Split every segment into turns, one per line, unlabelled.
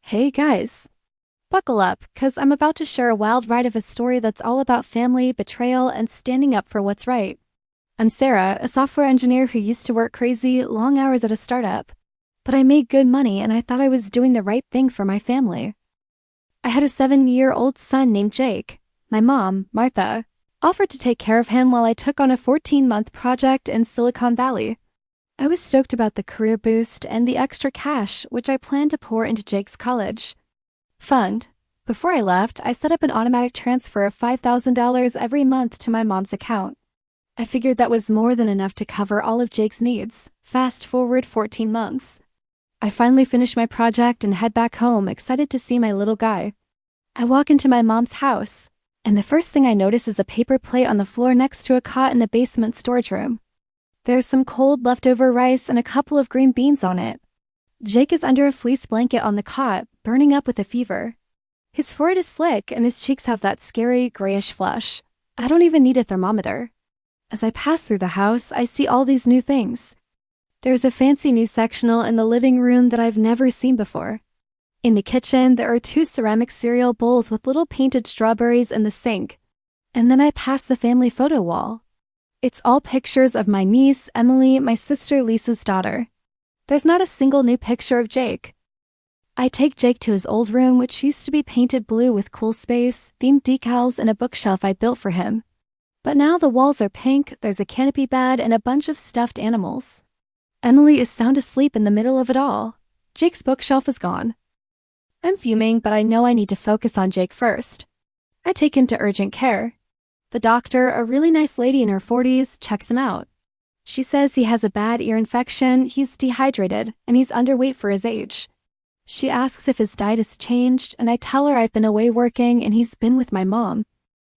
Hey guys, buckle up, cause I'm about to share a wild ride of a story that's all about family, betrayal, and standing up for what's right. I'm Sarah, a software engineer who used to work crazy, long hours at a startup. But I made good money and I thought I was doing the right thing for my family. I had a 7-year-old son named Jake. My mom, Martha, offered to take care of him while I took on a 14-month project in Silicon Valley. I was stoked about the career boost and the extra cash, which I planned to pour into Jake's college fund. Before I left, I set up an automatic transfer of $5,000 every month to my mom's account. I figured that was more than enough to cover all of Jake's needs. Fast forward 14 months. I finally finish my project and head back home, excited to see my little guy. I walk into my mom's house, and the first thing I notice is a paper plate on the floor next to a cot in the basement storage room. There's some cold leftover rice and a couple of green beans on it. Jake is under a fleece blanket on the cot, burning up with a fever. His forehead is slick and his cheeks have that scary, grayish flush. I don't even need a thermometer. As I pass through the house, I see all these new things. There's a fancy new sectional in the living room that I've never seen before. In the kitchen, there are 2 ceramic cereal bowls with little painted strawberries in the sink. And then I pass the family photo wall. It's all pictures of my niece, Emily, my sister Lisa's daughter. There's not a single new picture of Jake. I take Jake to his old room, which used to be painted blue with cool space, themed decals, and a bookshelf I built for him. But now the walls are pink, there's a canopy bed, and a bunch of stuffed animals. Emily is sound asleep in the middle of it all. Jake's bookshelf is gone. I'm fuming, but I know I need to focus on Jake first. I take him to urgent care. The doctor, a really nice lady in her 40s, checks him out. She says he has a bad ear infection, he's dehydrated, and he's underweight for his age. She asks if his diet has changed, and I tell her I've been away working and he's been with my mom.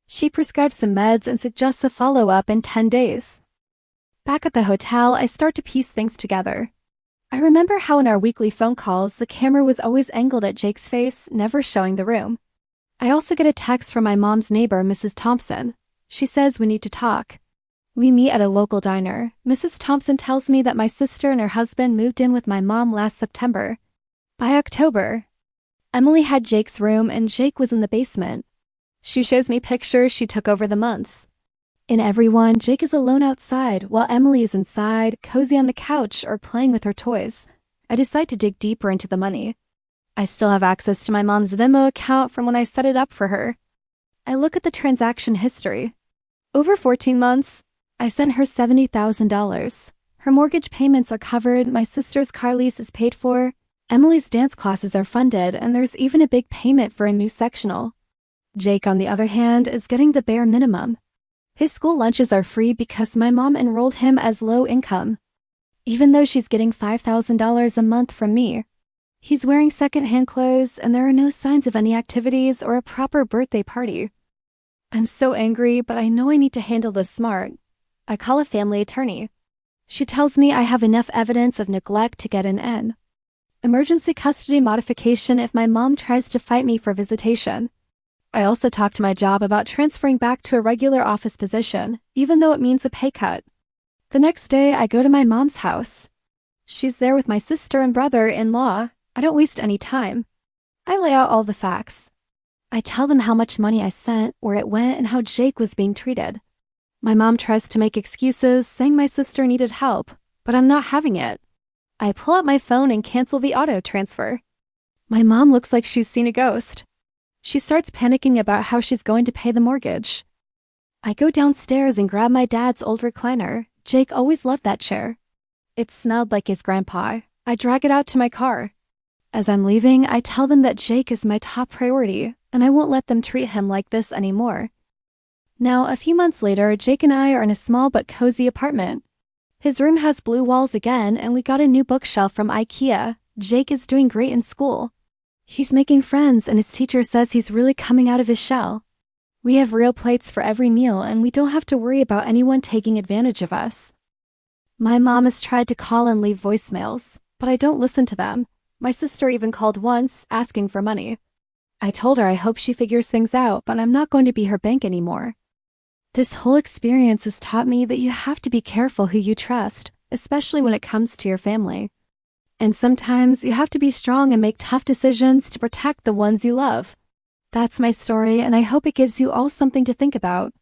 She prescribes some meds and suggests a follow-up in 10 days. Back at the hotel, I start to piece things together. I remember how in our weekly phone calls, the camera was always angled at Jake's face, never showing the room. I also get a text from my mom's neighbor, Mrs. Thompson. She says we need to talk. We meet at a local diner. Mrs. Thompson tells me that my sister and her husband moved in with my mom last September. By October, Emily had Jake's room and Jake was in the basement. She shows me pictures she took over the months. In every one, Jake is alone outside, while Emily is inside, cozy on the couch or playing with her toys. I decide to dig deeper into the money. I still have access to my mom's Venmo account from when I set it up for her. I look at the transaction history. Over 14 months, I sent her $70,000. Her mortgage payments are covered, my sister's car lease is paid for, Emily's dance classes are funded, and there's even a big payment for a new sectional. Jake, on the other hand, is getting the bare minimum. His school lunches are free because my mom enrolled him as low income. Even though she's getting $5,000 a month from me, he's wearing second-hand clothes and there are no signs of any activities or a proper birthday party. I'm so angry, but I know I need to handle this smart. I call a family attorney. She tells me I have enough evidence of neglect to get an N. Emergency custody modification if my mom tries to fight me for visitation. I also talk to my job about transferring back to a regular office position, even though it means a pay cut. The next day, I go to my mom's house. She's there with my sister and brother-in-law. I don't waste any time. I lay out all the facts. I tell them how much money I sent, where it went, and how Jake was being treated. My mom tries to make excuses, saying my sister needed help, but I'm not having it. I pull out my phone and cancel the auto transfer. My mom looks like she's seen a ghost. She starts panicking about how she's going to pay the mortgage. I go downstairs and grab my dad's old recliner. Jake always loved that chair. It smelled like his grandpa. I drag it out to my car. As I'm leaving, I tell them that Jake is my top priority, and I won't let them treat him like this anymore. Now, a few months later, Jake and I are in a small but cozy apartment. His room has blue walls again, and we got a new bookshelf from IKEA. Jake is doing great in school. He's making friends, and his teacher says he's really coming out of his shell. We have real plates for every meal, and we don't have to worry about anyone taking advantage of us. My mom has tried to call and leave voicemails, but I don't listen to them. My sister even called once, asking for money. I told her I hope she figures things out, but I'm not going to be her bank anymore. This whole experience has taught me that you have to be careful who you trust, especially when it comes to your family. And sometimes you have to be strong and make tough decisions to protect the ones you love. That's my story, and I hope it gives you all something to think about.